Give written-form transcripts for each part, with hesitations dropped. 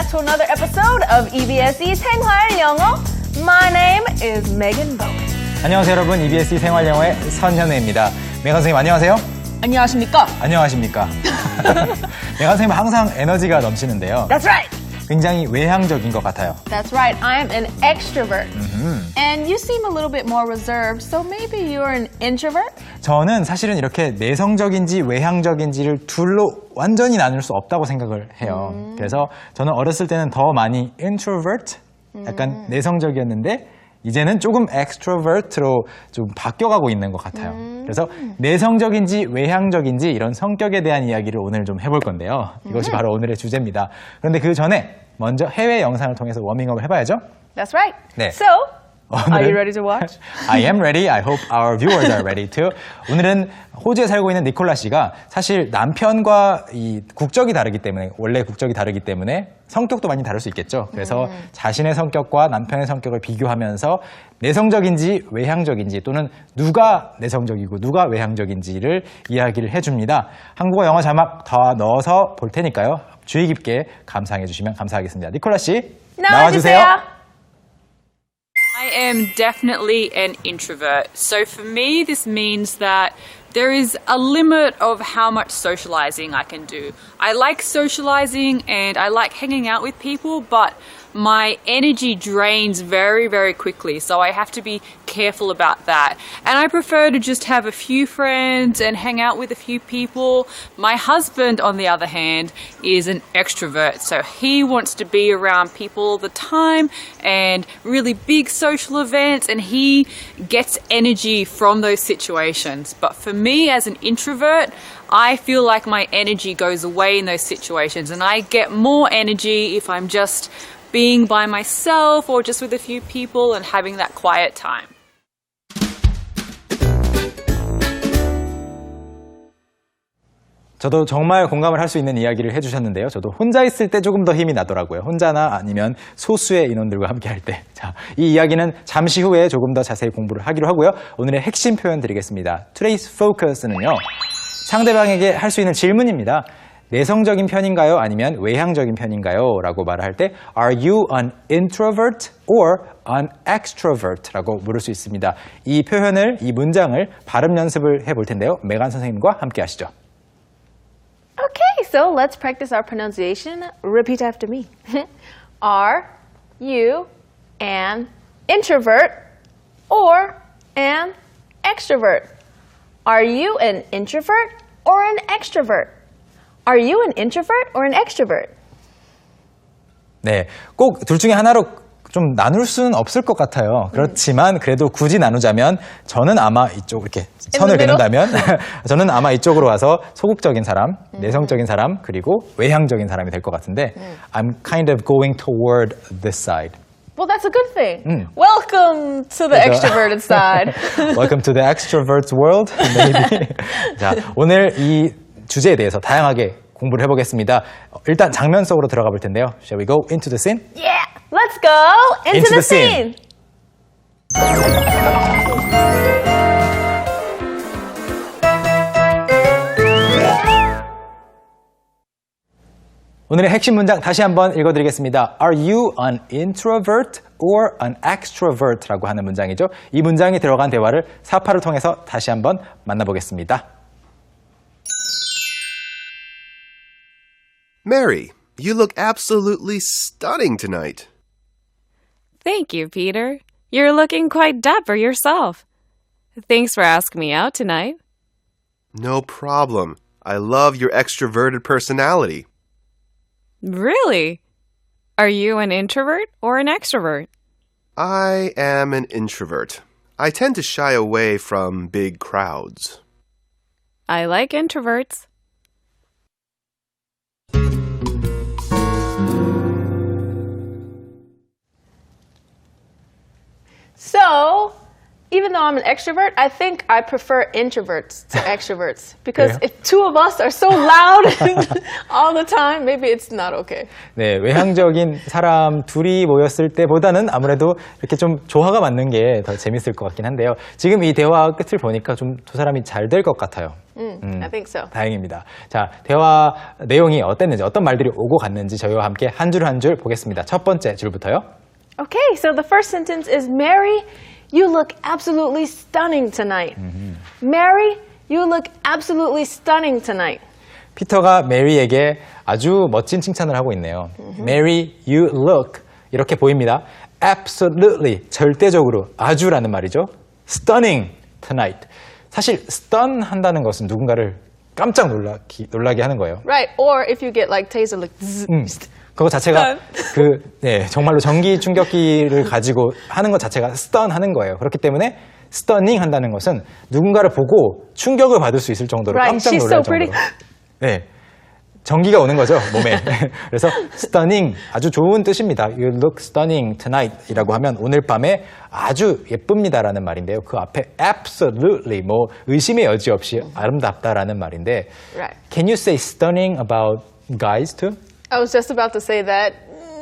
to another episode of EBSE 생활 영어. My name is Megan Bowen. 안녕하세요 여러분, EBSE 생활 영어의 선현우입니다. 메간 선생님 안녕하세요. 안녕하십니까? 안녕하십니까. 메간 선생님 항상 에너지가 넘치는데요. That's right. 굉장히 외향적인 것 같아요. That's right. I'm an extrovert. And you seem a little bit more reserved, so maybe you're an introvert? 저는 사실은 이렇게 내성적인지 외향적인지를 둘로 완전히 나눌 수 없다고 생각을 해요. 그래서 저는 어렸을 때는 더 많이 introvert, 약간 내성적이었는데 이제는 조금 extrovert로 좀 바뀌어가고 있는 것 같아요. 그래서 내성적인지 외향적인지 이런 성격에 대한 이야기를 오늘 좀 해볼 건데요. 이것이 바로 오늘의 주제입니다. 그런데 그 전에 먼저 해외 영상을 통해서 워밍업을 해봐야죠. That's right. 네. So, are you ready to watch? I am ready. I hope our viewers are ready too. 오늘은 호주에 살고 있는 니콜라 씨가 사실 남편과 이 국적이 다르기 때문에, 원래 국적이 다르기 때문에 성격도 많이 다를 수 있겠죠. 그래서 자신의 성격과 남편의 성격을 비교하면서 내성적인지 외향적인지 또는 누가 내성적이고 누가 외향적인지를 이야기를 해줍니다. 한국어 영어 자막 더 넣어서 볼 테니까요. 주의 깊게 감상해 주시면 감사하겠습니다. 니콜라 씨, 나와주세요. I am definitely an introvert. So for me, this means that there is a limit of how much socializing I can do. I like socializing and I like hanging out with people, but my energy drains very, very quickly. So I have to be careful about that. And I prefer to just have a few friends and hang out with a few people. My husband, on the other hand, is an extrovert. So he wants to be around people all the time and really big social events, and he gets energy from those situations. But for me, as an introvert, I feel like my energy goes away in those situations, and I get more energy if I'm just being by myself or just with a few people and having that quiet time. 저도 정말 공감을 할 수 있는 이야기를 해주셨는데요. 저도 혼자 있을 때 조금 더 힘이 나더라고요. 혼자나 아니면 소수의 인원들과 함께 할 때. 자, 이 이야기는 잠시 후에 조금 더 자세히 공부를 하기로 하고요. 오늘의 핵심 표현 드리겠습니다. Today's focus는요, 상대방에게 할 수 있는 질문입니다. 내성적인 편인가요? 아니면 외향적인 편인가요? 라고 말을 할 때 Are you an introvert or an extrovert? 라고 물을 수 있습니다. 이 표현을, 이 문장을 발음 연습을 해볼 텐데요. 메간 선생님과 함께 하시죠. Okay, so let's practice our pronunciation. Repeat after me. Are you an introvert or an extrovert? Are you an introvert or an extrovert? Are you an introvert or an extrovert? 네, 꼭 둘 중에 하나로 좀 나눌 수는 없을 것 같아요. 그렇지만 그래도 굳이 나누자면 저는 아마 이쪽 이렇게 선을 긋는다면 저는 아마 이쪽으로 와서 소극적인 사람, 내성적인 사람, 그리고 외향적인 사람이 될 것 같은데 I'm kind of going toward this side. Well, that's a good thing. Welcome to the extroverted side. Welcome to the extroverts world. Maybe. 자, 오늘 이 주제에 대해서 다양하게 공부를 해보겠습니다. 일단 장면 속으로 들어가 볼 텐데요. Shall we go into the scene? Yeah, let's go into the scene. 오늘의 핵심 문장 다시 한번 읽어드리겠습니다. Are you an introvert or an extrovert? 라고 하는 문장이죠. 이 문장이 들어간 대화를 사파를 통해서 다시 한번 만나보겠습니다. Mary, you look absolutely stunning tonight. Thank you, Peter. You're looking quite dapper yourself. Thanks for asking me out tonight. No problem. I love your extroverted personality. Really? Are you an introvert or an extrovert? I am an introvert. I tend to shy away from big crowds. I like introverts. So, even though I'm an extrovert, I think I prefer introverts to extroverts. Because 그래요? if two of us are so loud all the time, maybe it's not okay. 네, 외향적인 사람 둘이 모였을 때보다는 아무래도 이렇게 좀 조화가 맞는 게 더 재밌을 것 같긴 한데요. 지금 이 대화 끝을 보니까 좀 두 사람이 잘 될 것 같아요. I think so. 다행입니다. 자, 대화 내용이 어땠는지, 어떤 말들이 오고 갔는지 저희와 함께 한 줄 한 줄 보겠습니다. 첫 번째 줄부터요. Okay, so the first sentence is Mary, you look absolutely stunning tonight. Mary, you look absolutely stunning tonight. 피터가 메리에게 아주 멋진 칭찬을 하고 있네요. Mary, you look 이렇게 보입니다. Absolutely, 절대적으로, 아주라는 말이죠. Stunning tonight. 사실 stun 한다는 것은 누군가를 깜짝 놀라게 하는 거예요. Right, or if you get like taser, like zzz. 그거 자체가 정말로 전기 충격기를 가지고 하는 것 자체가 stun 하는 거예요. 그렇기 때문에 stunning 한다는 것은 누군가를 보고 충격을 받을 수 있을 정도로 Right, 깜짝 she's 놀랄 so pretty. 정도로. 네. 전기가 오는 거죠, 몸에. 그래서 stunning, 아주 좋은 뜻입니다. You look stunning tonight 이라고 하면 오늘 밤에 아주 예쁩니다라는 말인데요. 그 앞에 absolutely, 뭐 의심의 여지 없이 아름답다라는 말인데 Right. Can you say stunning about guys too? I was just about to say that.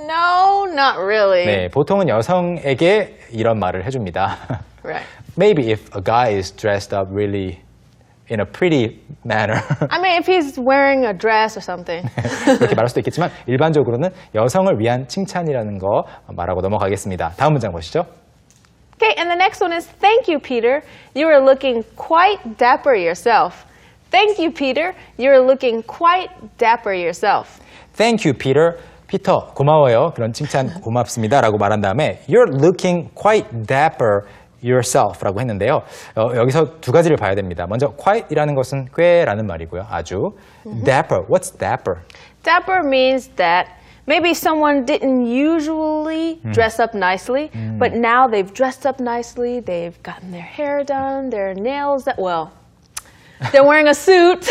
No, not really. 네, 보통은 여성에게 이런 말을 해줍니다. Right. Maybe if a guy is dressed up really in a pretty manner. I mean, if he's wearing a dress or something. 그렇게 말할 수도 있겠지만 일반적으로는 여성을 위한 칭찬이라는 거 말하고 넘어가겠습니다. 다음 문장 보시죠. Okay, and the next one is thank you, Peter. You are looking quite dapper yourself. Thank you, Peter. You are looking quite dapper yourself. Thank you, Peter. 피터, 고마워요. 그런 칭찬 고맙습니다. 라고 말한 다음에 You're looking quite dapper yourself 라고 했는데요. 여기서 두 가지를 봐야 됩니다. 먼저 quite이라는 것은 꽤라는 말이고요. 아주. Dapper. What's dapper? Dapper means that maybe someone didn't usually dress up nicely, but now they've dressed up nicely, they've gotten their hair done, their nails done. Well, they're wearing a suit.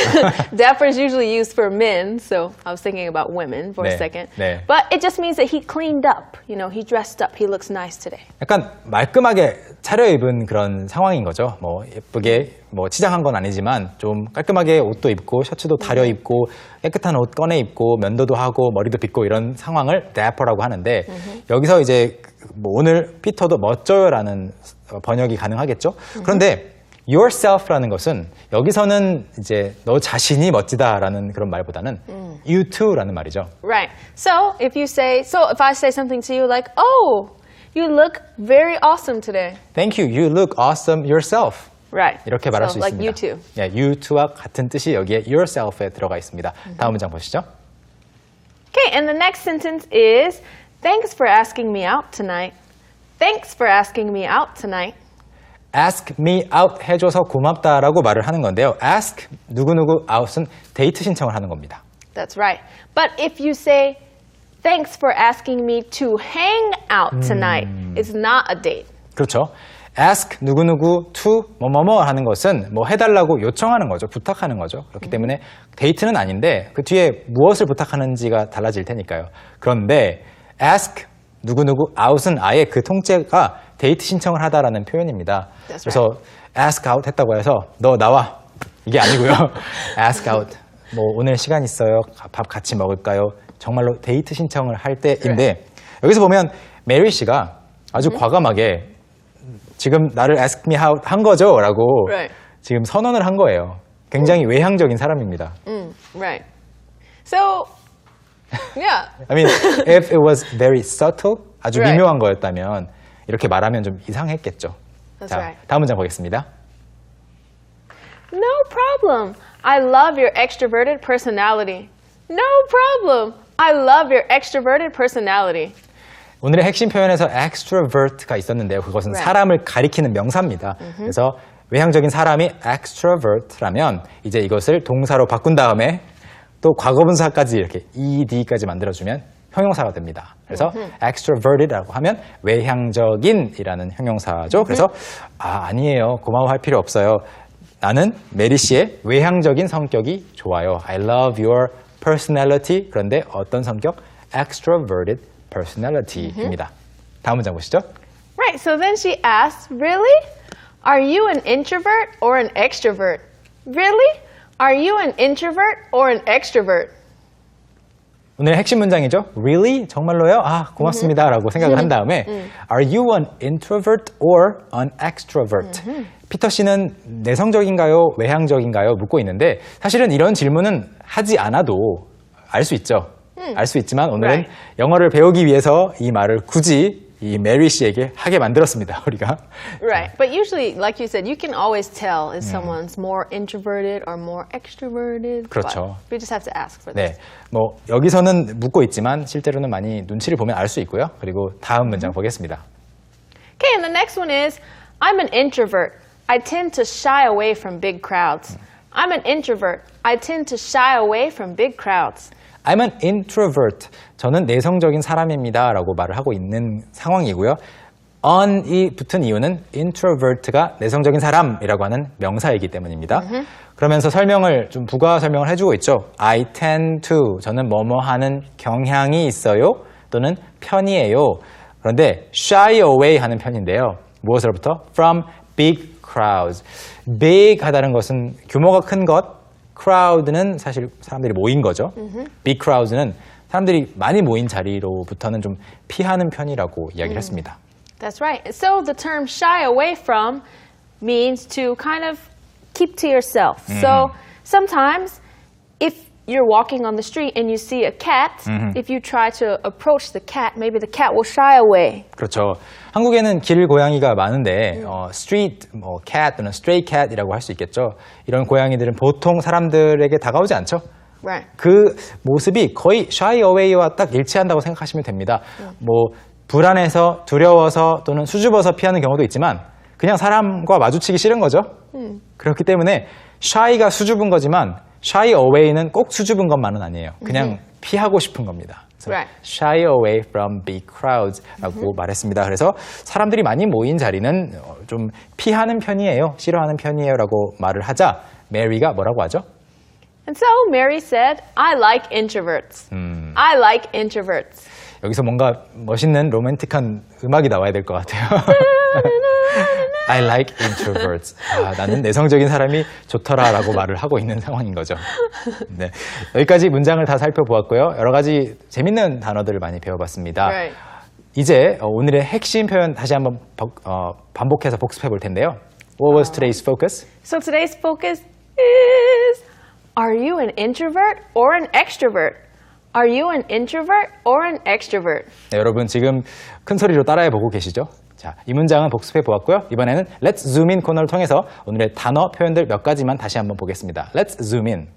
Dapper is usually used for men, so I was thinking about women for a 네, second. 네. But it just means that he cleaned up. You know, he dressed up. He looks nice today. 약간 말끔하게 차려입은 그런 상황인 거죠. 뭐 예쁘게 뭐 치장한 건 아니지만 좀 깔끔하게 옷도 입고 셔츠도 다려 입고 깨끗한 옷 꺼내 입고 면도도 하고 머리도 빗고 이런 상황을 dapper라고 하는데 여기서 이제 뭐 오늘 피터도 멋져요라는 번역이 가능하겠죠. 그런데 yourself라는 것은 여기서는 이제 너 자신이 멋지다라는 그런 말보다는 you too라는 말이죠. Right. So if I say something to you like, oh, you look very awesome today. Thank you. You look awesome yourself. Right. 이렇게 말할 so 수 like 있습니다. you too. 네, you too와 같은 뜻이 여기에 yourself에 들어가 있습니다. 다음 문장 보시죠. Okay, and the next sentence is, thanks for asking me out tonight. Thanks for asking me out tonight. Ask me out 해줘서 고맙다라고 말을 하는 건데요. Ask 누구누구 out은 데이트 신청을 하는 겁니다. That's right. But if you say, thanks for asking me to hang out tonight, it's not a date. 그렇죠. Ask 누구누구 to 뭐뭐뭐 하는 것은 뭐 해달라고 요청하는 거죠. 부탁하는 거죠. 그렇기 때문에 데이트는 아닌데 그 뒤에 무엇을 부탁하는지가 달라질 테니까요. 그런데 ask 누구누구 out은 아예 그 통째가 데이트 신청을 하다라는 표현입니다. That's 그래서 ask out 했다고 해서 너 나와 이게 아니고요. ask out 뭐 오늘 시간 있어요? 밥 같이 먹을까요? 정말로 데이트 신청을 할 때인데 여기서 보면 메리 씨가 아주 과감하게 지금 나를 ask me out 한 거죠? 라고 Right. 지금 선언을 한 거예요. 굉장히 외향적인 사람입니다. Right. So, yeah. I mean, if it was very subtle, 아주 Right. 미묘한 거였다면 이렇게 말하면 좀 이상했겠죠. That's 자, right. 다음 문장 보겠습니다. No problem. I love your extroverted personality. No problem. I love your extroverted personality. 오늘의 핵심 표현에서 extrovert가 있었는데요. 그것은 Right. 사람을 가리키는 명사입니다. 그래서 외향적인 사람이 extrovert라면 이제 이것을 동사로 바꾼 다음에 또 과거분사까지 이렇게 ed까지 만들어주면 형용사가 됩니다. 그래서 extroverted라고 하면 외향적인이라는 형용사죠. 그래서 아니에요. 고마워할 필요 없어요. 나는 메리 씨의 외향적인 성격이 좋아요. I love your personality. 그런데 어떤 성격? extroverted personality입니다. 다음 문장 보시죠. Right. So then she asks, really? Are you an introvert or an extrovert? Really? Are you an introvert or an extrovert? 오늘의 핵심 문장이죠. Really? 정말로요? 아, 고맙습니다. 라고 생각을 한 다음에 Are you an introvert or an extrovert? 피터 씨는 내성적인가요? 외향적인가요? 묻고 있는데 사실은 이런 질문은 하지 않아도 알 수 있죠. 알 수 있지만 오늘은 Right. 영어를 배우기 위해서 이 말을 굳이 이 메리 씨에게 하게 만들었습니다. 우리가. Right. But usually, like you said, you can always tell if someone's more introverted or more extroverted. 그렇죠. But we just have to ask for 네, this. 뭐 여기서는 묻고 있지만 실제로는 많이 눈치를 보면 알 수 있고요. 그리고 다음 문장 보겠습니다. Okay, and the next one is, I'm an introvert. I tend to shy away from big crowds. I'm an introvert. I tend to shy away from big crowds. I'm an introvert. 저는 내성적인 사람입니다. 라고 말을 하고 있는 상황이고요. on이 붙은 이유는 introvert가 내성적인 사람이라고 하는 명사이기 때문입니다. 그러면서 설명을 좀 부가 설명을 해주고 있죠. I tend to. 저는 뭐뭐 하는 경향이 있어요. 또는 편이에요. 그런데 shy away 하는 편인데요. 무엇으로부터? From big crowds. big 하다는 것은 규모가 큰 것. crowd는 사실 사람들이 모인 거죠. big crowds는 사람들이 많이 모인 자리로부터는 좀 피하는 편이라고 이야기를 했습니다. That's right. So the term shy away from means to kind of keep to yourself. So sometimes if you're walking on the street and you see a cat, if you try to approach the cat, maybe the cat will shy away. 그렇죠. 한국에는 길 고양이가 많은데 street cat 또는 stray cat이라고 할 수 있겠죠. 이런 고양이들은 보통 사람들에게 다가오지 않죠. Right. 그 모습이 거의 shy away와 딱 일치한다고 생각하시면 됩니다. 뭐 불안해서 두려워서 또는 수줍어서 피하는 경우도 있지만 그냥 사람과 마주치기 싫은 거죠. 그렇기 때문에 shy가 수줍은 거지만 shy away는 꼭 수줍은 것만은 아니에요. 그냥 피하고 싶은 겁니다. 그래서 Right. shy away from big crowds라고 말했습니다. 그래서 사람들이 많이 모인 자리는 좀 피하는 편이에요. 싫어하는 편이에요라고 말을 하자 메리가 뭐라고 하죠? And so Mary said, I like introverts. I like introverts. 여기서 뭔가 멋있는 로맨틱한 음악이 나와야 될 것 같아요. I like introverts. 아, 나는 내성적인 사람이 좋더라라고 말을 하고 있는 상황인 거죠. 네, 여기까지 문장을 다 살펴보았고요. 여러 가지 재밌는 단어들을 많이 배워봤습니다. Right. 이제 오늘의 핵심 표현 다시 한번 반복해서 복습해 볼 텐데요. What was today's focus? So today's focus is, are you an introvert or an extrovert? Are you an introvert or an extrovert? 네, 여러분 지금 큰 소리로 따라해 보고 계시죠? 자, 이 문장은 복습해 보았고요. 이번에는 Let's Zoom In 코너를 통해서 오늘의 단어 표현들 몇 가지만 다시 한번 보겠습니다. Let's Zoom In.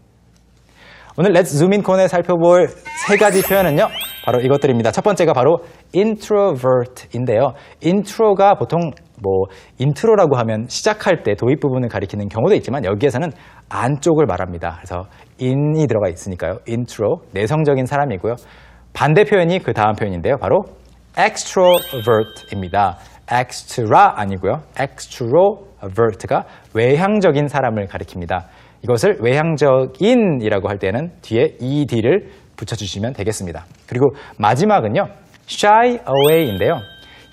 오늘 Let's Zoom In 코너에 살펴볼 세 가지 표현은요. 바로 이것들입니다. 첫 번째가 바로 introvert인데요. intro가 보통 인트로라고 하면 시작할 때 도입 부분을 가리키는 경우도 있지만 여기에서는 안쪽을 말합니다. 그래서 in이 들어가 있으니까요. intro, 내성적인 사람이고요. 반대 표현이 그 다음 표현인데요. 바로 extrovert입니다. extra 아니고요. extrovert가 외향적인 사람을 가리킵니다. 이것을 외향적인이라고 할 때는 뒤에 ed를 붙여주시면 되겠습니다. 그리고 마지막은요. shy away인데요.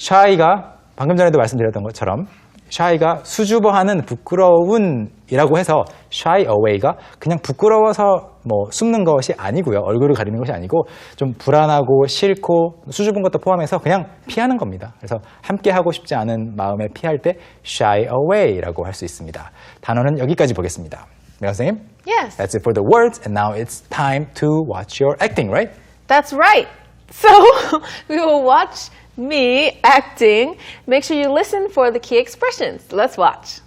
shy가 방금 전에도 말씀드렸던 것처럼 shy가 수줍어하는 부끄러운이라고 해서 shy away가 그냥 부끄러워서 숨는 것이 아니고요. 얼굴을 가리는 것이 아니고 좀 불안하고 싫고 수줍은 것도 포함해서 그냥 피하는 겁니다. 그래서 함께 하고 싶지 않은 마음에 피할 때 shy away라고 할 수 있습니다. 단어는 여기까지 보겠습니다. 네, 선생님? Yes. That's it for the words and now it's time to watch your acting, right? That's right. So we will watch me acting. Make sure you listen for the key expressions. Let's watch.